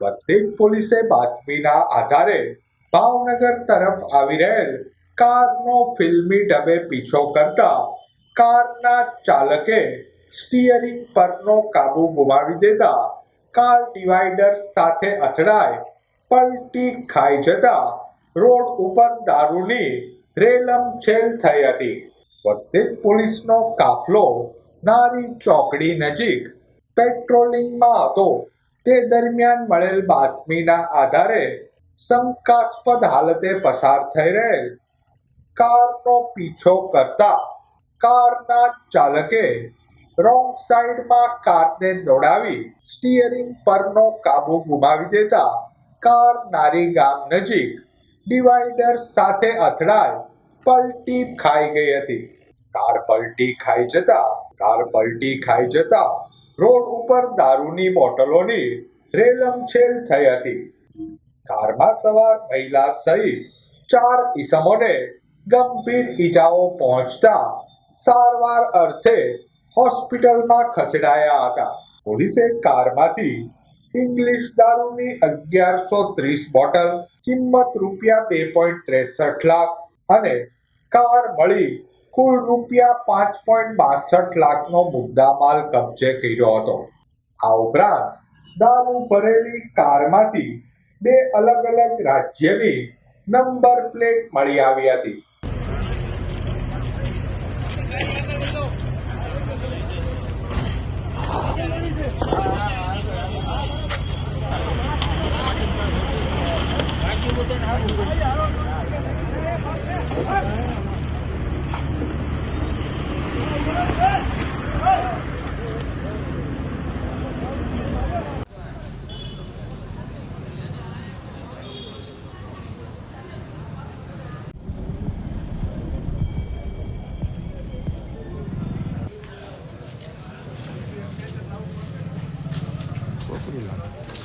બત્તીક પોલીસે બાતમીના આધારે ભાવનગર તરફ આવી રહેલ કારનો ફિલ્મી ઢબે પીછો કરતા કારના ચાલકે સ્ટીયરિંગ પરનો કાબુ ગુમાવી દેતા કાર ડિવાઈડર સાથે અથડાઈ પલટી ખાઈ જતા રોડ ઉપર દારૂની રેલમછેલ થઈ હતી. બત્તીક પોલીસનો કાફલો નારી ચોકડી નજીક પેટ્રોલિંગમાં હતો તે દરમિયાન મળેલ બાતમીના આધારે શંકાસ્પદ હાલતે પસાર થઈ રહેલ કારનો પીછો કરતા કારના ચાલકે રોંગ સાઈડમાં કારને દોડાવી સ્ટીયરિંગ પરનો કાબુ ગુમાવી દેતા કાર નારી ગામ નજીક ડિવાઈડર સાથે અથડાઈ પલટી ખાઈ ગઈ હતી. કાર પલટી ખાઈ જતા રોડ ઉપર દારૂની બોટલોની રેલમછેલ થઈ હતી. કારમાં સવાર મહિલા સહિત 4 ઈસમોને ગંભીર ઈજાઓ પહોંચતા સારવાર અર્થે હોસ્પિટલમાં ખસેડાયા હતા. પોલીસે કારમાંથી ઇંગ્લિશ દારૂની 1130 બોટલ કિંમત ₹2.63 લાખ અને કાર મળી કુલ ₹5.62 લાખનો મુદ્દામાલ કબજે કર્યો હતો. આ ઉપરાંત દારૂ ભરેલી કારમાંથી 2 અલગ અલગ રાજ્યની નંબર પ્લેટ મળી આવી હતી. Alhamdulillah.